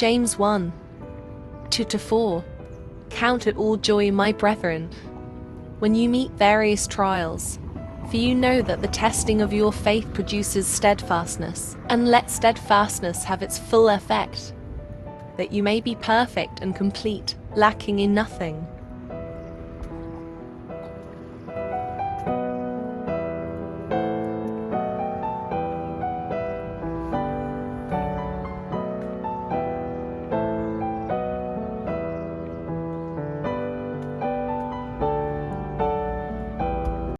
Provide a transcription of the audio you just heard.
James 1:2-4. Count it all joy, my brethren, when you meet various trials, for you know that the testing of your faith produces steadfastness. And let steadfastness have its full effect, that you may be perfect and complete, lacking in nothing.